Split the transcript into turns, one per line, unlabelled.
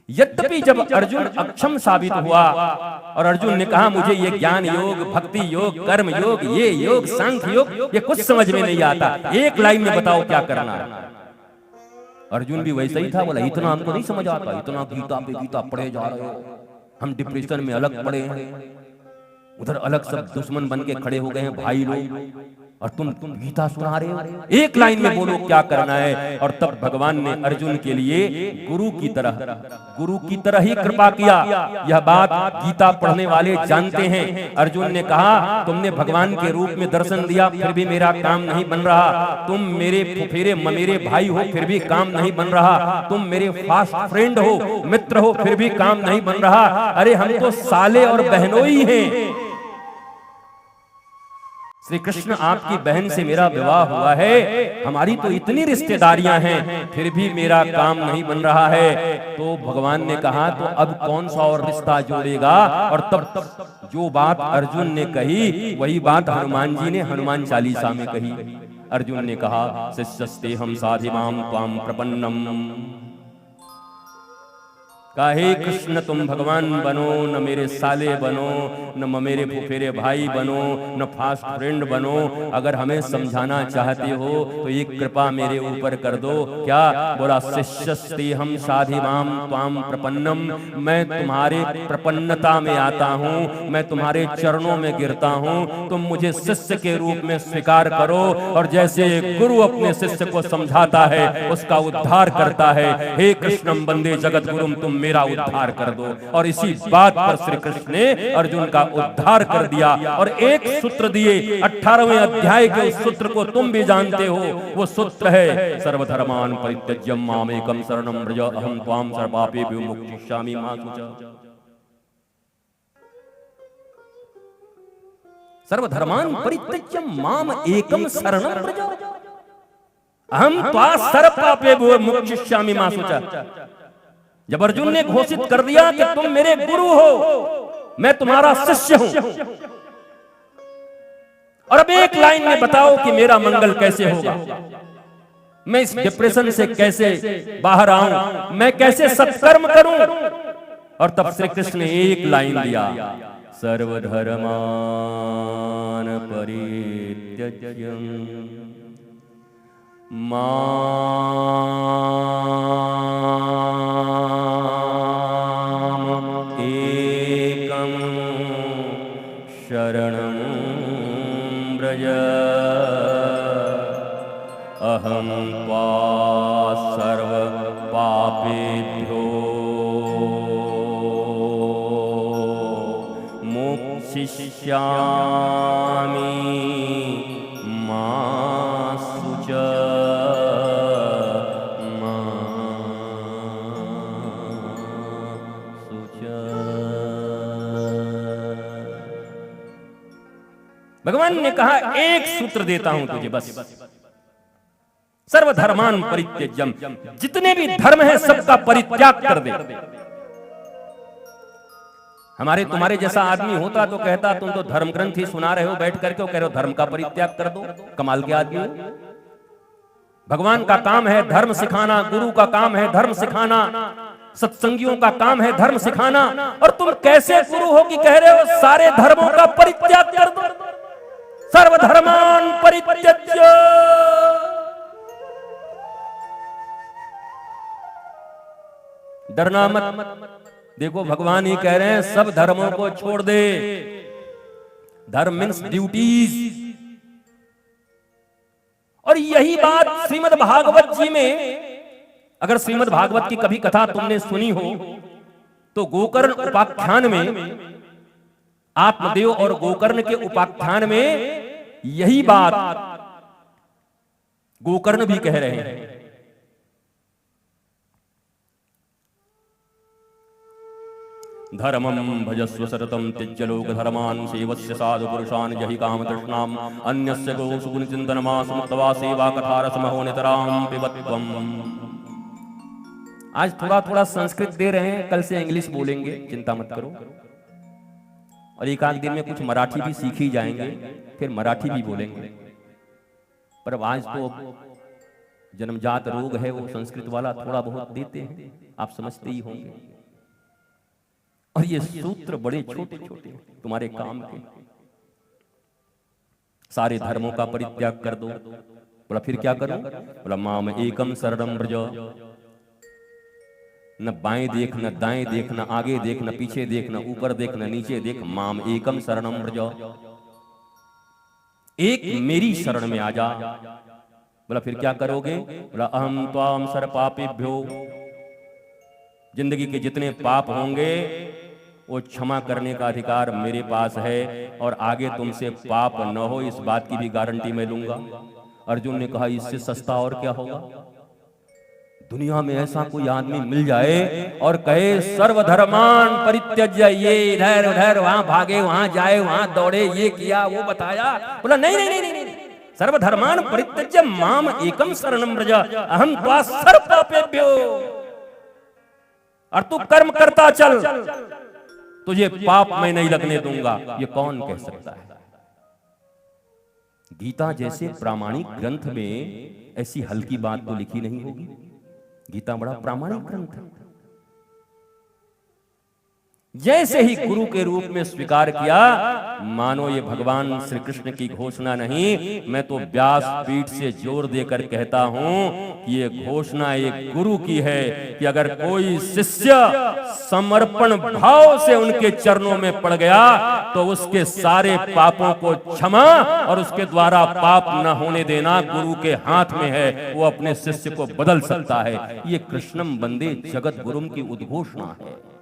यद्यपि जब अर्जुन अक्षम साबित हुआ और अर्जुन ने कहा मुझे ये ज्ञान योग, भक्ति योग, कर्म योग, ये योग, सांख्य योग, ये कुछ समझ में नहीं आता, एक लाइन में बताओ क्या करना है। अर्जुन भी वैसा ही था, बोला इतना हमको नहीं समझ आता, इतना गीता पे गीता पढ़े जा रहे हो, हम डिप्रेशन में अलग पड़े हैं, उधर अलग सब दुश्मन बन के खड़े हो गए हैं भाई लोग, और तुम गीता सुना रहे हो, एक लाइन में बोलो क्या करना है। और तब भगवान ने अर्जुन के लिए गुरु की तरह ही कृपा किया। यह बात गीता पढ़ने वाले जानते हैं। अर्जुन ने कहा तुमने भगवान के रूप में दर्शन दिया फिर भी मेरा काम नहीं बन रहा, तुम मेरे फुफेरे ममेरे भाई हो फिर भी काम नहीं बन रहा, तुम मेरे फास्ट फ्रेंड हो, मित्र हो, फिर भी काम नहीं बन रहा, अरे हम तो साले और बहनोई हैं। श्री कृष्ण आपकी बहन से मेरा विवाह हुआ है, हमारी तो इतनी रिश्तेदारियां हैं, फिर भी मेरा काम नहीं बन रहा है। तो भगवान ने कहा तो अब कौन सा और रिश्ता जोड़ेगा। और तब जो बात अर्जुन ने कही वही बात हनुमान जी ने हनुमान चालीसा में कही। अर्जुन ने कहा शिष्यस्ते हम साधिमाम त्वाम प्रपन्नम, काहे कृष्ण तुम भगवान बनो, न मेरे साले बनो, न मेरे फुफेरे भाई बनो, न फास्ट फ्रेंड बनो, अगर हमें समझाना चाहते हो तो एक कृपा मेरे ऊपर कर दो। क्या बोला शिष्यस्ते हम साधिमाम त्वाम प्रपन्नम, मैं तुम्हारे प्रपन्नता में आता हूँ, मैं तुम्हारे चरणों में गिरता हूँ, तुम मुझे शिष्य के रूप में स्वीकार करो। और जैसे गुरु अपने शिष्य को समझाता है उसका उद्धार करता है, हे कृष्णम वंदे जगत गुरुम, तुम मेरा उद्धार कर दो। और इसी बात पर श्री कृष्ण ने अर्जुन का उद्धार कर दिया और एक सूत्र दिए। 18वें अध्याय के उस सूत्र को तुम भी जानते हो, वो सूत्र है सर्वधर्मान् परित्यज्य मामेकं शरणं व्रज अहं त्वां सर्वपापेभ्यो मोक्षयिष्यामि मा शुचः। सर्वधर्मान् परित्यज्य माम एकं शरणं व्रज अहं त्वां सर्वपापेभ्यो मोक्षयिष्यामि मा शुचः। जब अर्जुन ने घोषित कर दिया कि तुम मेरे गुरु हो, मैं तुम्हारा शिष्य हूं, और अब एक लाइन में बताओ कि मेरा मंगल कैसे होगा, मैं इस डिप्रेशन से कैसे बाहर आऊं, मैं कैसे सत्कर्म करूं। और तब श्री कृष्ण ने एक लाइन दिया, सर्वधर्मान् परित्यज्य शरणं व्रज अहं त्वा सर्व पापेभ्यो मोक्षयिष्यामि मा शुचः। भगवान ने कहा एक सूत्र देता हूं तुझे बस, सर्वधर्मान् परित्यज्यम, जितने भी धर्म है सबका परित्याग कर दे। हमारे तुम्हारे जैसा आदमी होता तो कहता तुम तो धर्म ग्रंथ ही सुना रहे हो बैठ करके, कह रहे हो धर्म का परित्याग कर दो, कमाल के आदमी हो। भगवान का काम है धर्म सिखाना, गुरु का काम है धर्म सिखाना, सत्संगियों का काम है धर्म सिखाना, और तुम कैसे गुरु हो कि कह रहे हो सारे धर्मों का परित्याग कर दो। सर्वधर्मान् परित्यज्य, डरना मत। देखो भगवान ही कह रहे हैं सब धर्मों को छोड़ दे। धर्म मीन्स ड्यूटीज। और यही बात श्रीमद् भागवत जी में, अगर श्रीमद् भागवत की कभी कथा तुमने सुनी हो तो गोकर्ण उपाख्यान में, आत्मदेव और गोकर्ण के उपाख्यान में यही बात गोकर्ण भी कह रहे हैं। धर्मं भजस्व सततं त्यज्य लोक धर्मान् सेवस्य साधु पुरुषान् जहि काम तृष्णाम् अन्यस्य गो सुगुण चिंतनमासमुक्त्वा सेवा कथा रसमहो नितरां पिबत्वम्। आज थोड़ा थोड़ा संस्कृत दे रहे हैं, कल से इंग्लिश बोलेंगे, चिंता मत करो। और एक आध दिन में कुछ मराठी भी सीख ही जाएंगे, फिर मराठी भी बोलेंगे। पर आज तो जन्मजात रोग है वो संस्कृत वाला थोड़ा बहुत देते हैं, आप समझते ही होंगे। और ये सूत्र बड़े छोटे छोटे तुम्हारे काम के। सारे धर्मों का परित्याग कर दो। बोला फिर क्या करूं? बोला माम एकम शरणम व्रज। न बाएं देख, न दाएं देख, न आगे देख, न पीछे देख, न ऊपर देख, न नीचे देख, माम एकम शरणम व्रज, एक मेरी शरण में आ जा। बोला फिर क्या करोगे? बोला अहम त्वाम सर्वपापेभ्यो, जिंदगी के जितने पाप होंगे वो क्षमा करने का अधिकार मेरे पास है, और आगे तुमसे पाप न हो इस बात की भी गारंटी मैं लूंगा। अर्जुन ने कहा इससे सस्ता और क्या होगा? दुनिया में ऐसा कोई आदमी मिल जाए और कहे सर्वधर्मान परित्यज्य, ये इधर उधर वहां भागे, वहां जाए, वहां दौड़े, ये किया वो बताया। बोला नहीं नहीं नहीं नहीं, सर्वधर्मान परित्यज्य माम एकम शरणम व्रज अहम त्वा सर्वपापेभ्यो। और तू कर्म करता चल, तुझे पाप मैं नहीं लगने दूंगा। ये कौन कह सकता है? गीता जैसे प्रामाणिक ग्रंथ में ऐसी हल्की बात तो लिखी नहीं होगी। गीता बड़ा प्रामाणिक ग्रंथ है। जैसे ही गुरु के रूप में स्वीकार किया, मानो ये भगवान श्री कृष्ण की घोषणा नहीं, मैं तो व्यास पीठ से जोर देकर कहता हूं कि ये घोषणा एक गुरु की है कि अगर कोई शिष्य समर्पण भाव से उनके चरणों में पड़ गया तो उसके सारे पापों को क्षमा और उसके द्वारा पाप न होने देना गुरु के हाथ में है। वो अपने शिष्य को बदल सकता है। ये कृष्णम वंदे जगत गुरुम की उद्घोषणा है।